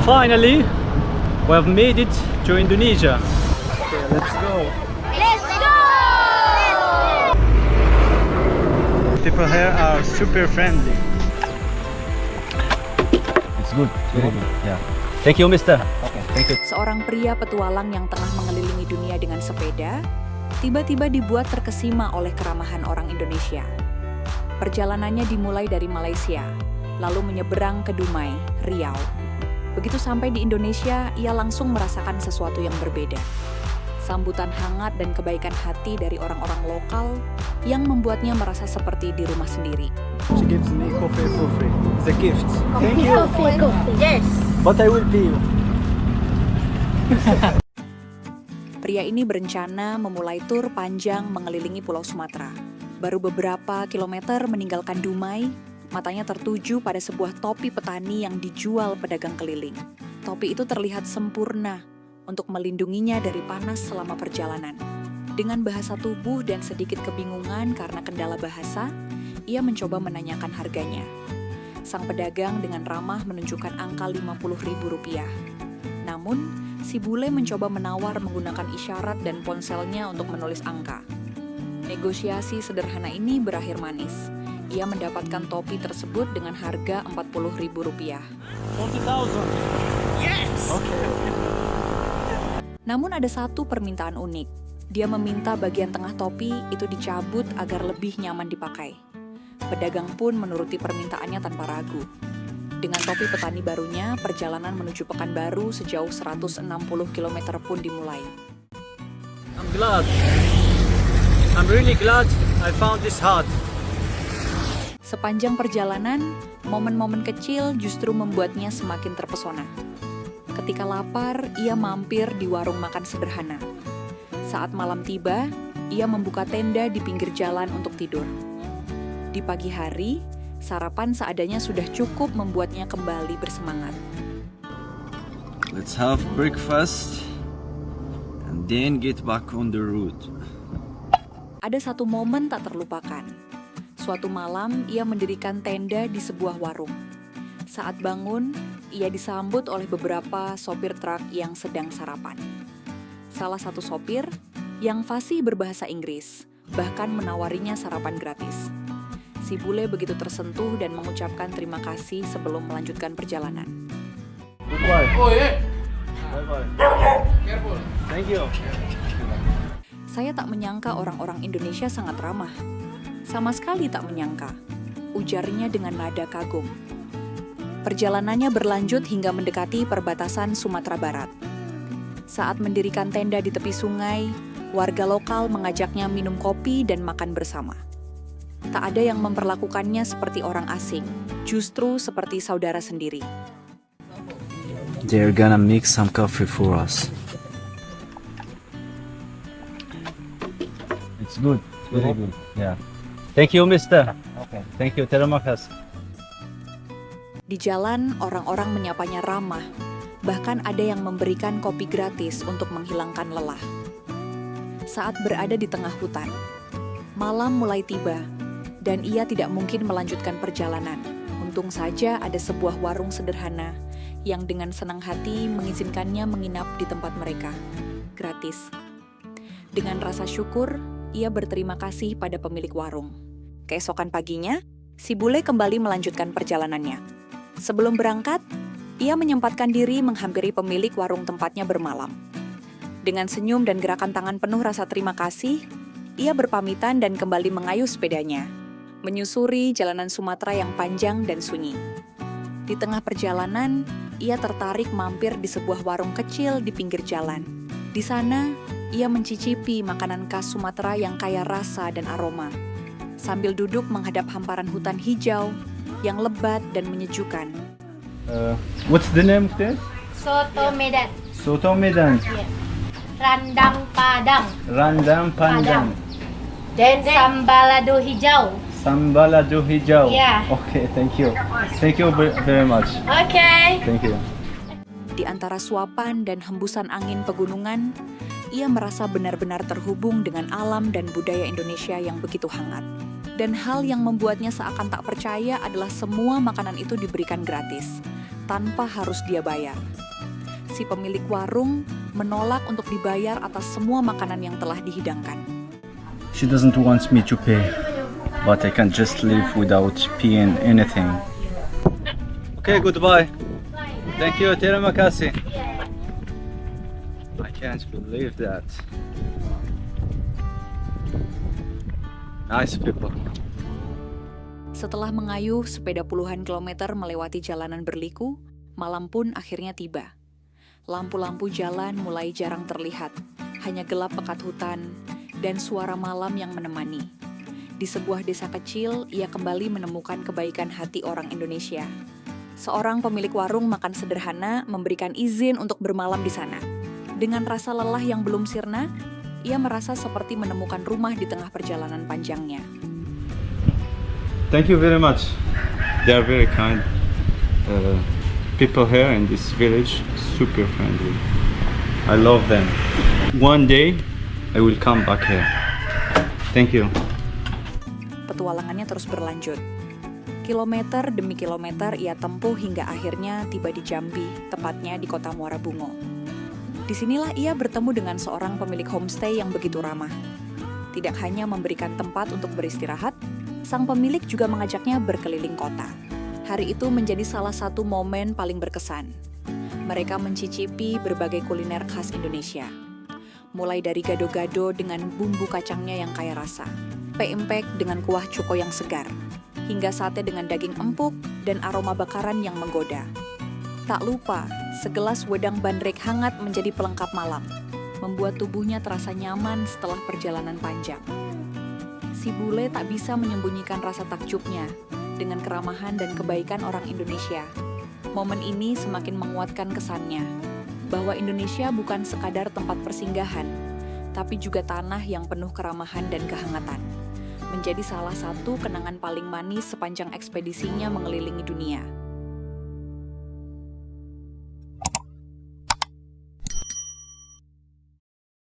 Finally, we have made it to Indonesia. Okay, let's go. Let's go! People here are super friendly. It's good, very good. Yeah. Thank you, Mister. Okay, thank you. Seorang pria petualang yang tengah mengelilingi dunia dengan sepeda, tiba-tiba dibuat terkesima oleh keramahan orang Indonesia. Perjalanannya dimulai dari Malaysia, lalu menyeberang ke Dumai, Riau. Begitu sampai di Indonesia, ia langsung merasakan sesuatu yang berbeda. Sambutan hangat dan kebaikan hati dari orang-orang lokal yang membuatnya merasa seperti di rumah sendiri. She gives me coffee for free. It's a gift. Thank you. Coffee. Yes. But I will pay you. Pria ini berencana memulai tur panjang mengelilingi Pulau Sumatera. Baru beberapa kilometer meninggalkan Dumai, matanya tertuju pada sebuah topi petani yang dijual pedagang keliling. Topi itu terlihat sempurna untuk melindunginya dari panas selama perjalanan. Dengan bahasa tubuh dan sedikit kebingungan karena kendala bahasa, ia mencoba menanyakan harganya. Sang pedagang dengan ramah menunjukkan angka Rp50.000. Namun, si bule mencoba menawar menggunakan isyarat dan ponselnya untuk menulis angka. Negosiasi sederhana ini berakhir manis. Ia mendapatkan topi tersebut dengan harga Rp40.000. 40,000. Yes. Okay. Namun ada satu permintaan unik. Dia meminta bagian tengah topi itu dicabut agar lebih nyaman dipakai. Pedagang pun menuruti permintaannya tanpa ragu. Dengan topi petani barunya, perjalanan menuju Pekanbaru sejauh 160 km pun dimulai. I'm glad. I'm really glad I found this hut. Sepanjang perjalanan, momen-momen kecil justru membuatnya semakin terpesona. Ketika lapar, ia mampir di warung makan sederhana. Saat malam tiba, ia membuka tenda di pinggir jalan untuk tidur. Di pagi hari, sarapan seadanya sudah cukup membuatnya kembali bersemangat. Let's have breakfast and then get back on the road. Ada satu momen tak terlupakan. Suatu malam, ia mendirikan tenda di sebuah warung. Saat bangun, ia disambut oleh beberapa sopir truk yang sedang sarapan. Salah satu sopir yang fasih berbahasa Inggris, bahkan menawarinya sarapan gratis. Si bule begitu tersentuh dan mengucapkan terima kasih sebelum melanjutkan perjalanan. Goodbye. Oh yeah. Bye-bye. Careful. Thank you. Saya tak menyangka orang-orang Indonesia sangat ramah. Sama sekali tak menyangka, ujarnya dengan nada kagum. Perjalanannya berlanjut hingga mendekati perbatasan Sumatera Barat. Saat mendirikan tenda di tepi sungai, warga lokal mengajaknya minum kopi dan makan bersama. Tak ada yang memperlakukannya seperti orang asing, justru seperti saudara sendiri. They're gonna make some coffee for us. It's good. Very good. Yeah. Thank you, Mister. Okay. Thank you. Terima kasih. Di jalan, orang-orang menyapanya ramah. Bahkan ada yang memberikan kopi gratis untuk menghilangkan lelah. Saat berada di tengah hutan, malam mulai tiba, dan ia tidak mungkin melanjutkan perjalanan. Untung saja ada sebuah warung sederhana yang dengan senang hati mengizinkannya menginap di tempat mereka, gratis. Dengan rasa syukur, ia berterima kasih pada pemilik warung. Keesokan paginya, si bule kembali melanjutkan perjalanannya. Sebelum berangkat, ia menyempatkan diri menghampiri pemilik warung tempatnya bermalam. Dengan senyum dan gerakan tangan penuh rasa terima kasih, ia berpamitan dan kembali mengayuh sepedanya, menyusuri jalanan Sumatera yang panjang dan sunyi. Di tengah perjalanan, ia tertarik mampir di sebuah warung kecil di pinggir jalan. Di sana, ia mencicipi makanan khas Sumatera yang kaya rasa dan aroma, sambil duduk menghadap hamparan hutan hijau yang lebat dan menyejukkan. What's the name of this? Soto Medan. Soto Medan. Yes. Randang Padang. Randang Pandang. Then Sambalado Hijau. Sambalado hijau. Yeah. Okay, thank you. Thank you very much. Okay. Thank you. Di antara suapan dan hembusan angin pegunungan, ia merasa benar-benar terhubung dengan alam dan budaya Indonesia yang begitu hangat. Dan hal yang membuatnya seakan tak percaya adalah semua makanan itu diberikan gratis, tanpa harus dia bayar. Si pemilik warung menolak untuk dibayar atas semua makanan yang telah dihidangkan. She doesn't want me to pay, but I can't just live without paying anything. Okay, goodbye. Thank you, terima kasih. I can't believe that. Nice people. Setelah mengayuh sepeda puluhan kilometer melewati jalanan berliku, malam pun akhirnya tiba. Lampu-lampu jalan mulai jarang terlihat, hanya gelap pekat hutan dan suara malam yang menemani. Di sebuah desa kecil, ia kembali menemukan kebaikan hati orang Indonesia. Seorang pemilik warung makan sederhana memberikan izin untuk bermalam di sana. Dengan rasa lelah yang belum sirna, ia merasa seperti menemukan rumah di tengah perjalanan panjangnya. Thank you very much. They are very kind. People here in this village, super friendly. I love them. One day, I will come back here. Thank you. Petualangannya terus berlanjut. Kilometer demi kilometer ia tempuh hingga akhirnya tiba di Jambi, tepatnya di kota Muara Bungo. Disinilah ia bertemu dengan seorang pemilik homestay yang begitu ramah. Tidak hanya memberikan tempat untuk beristirahat, sang pemilik juga mengajaknya berkeliling kota. Hari itu menjadi salah satu momen paling berkesan. Mereka mencicipi berbagai kuliner khas Indonesia. Mulai dari gado-gado dengan bumbu kacangnya yang kaya rasa, pempek dengan kuah cuko yang segar, hingga sate dengan daging empuk dan aroma bakaran yang menggoda. Tak lupa, segelas wedang bandrek hangat menjadi pelengkap malam, membuat tubuhnya terasa nyaman setelah perjalanan panjang. Si bule tak bisa menyembunyikan rasa takjubnya dengan keramahan dan kebaikan orang Indonesia. Momen ini semakin menguatkan kesannya bahwa Indonesia bukan sekadar tempat persinggahan, tapi juga tanah yang penuh keramahan dan kehangatan. Menjadi salah satu kenangan paling manis sepanjang ekspedisinya mengelilingi dunia.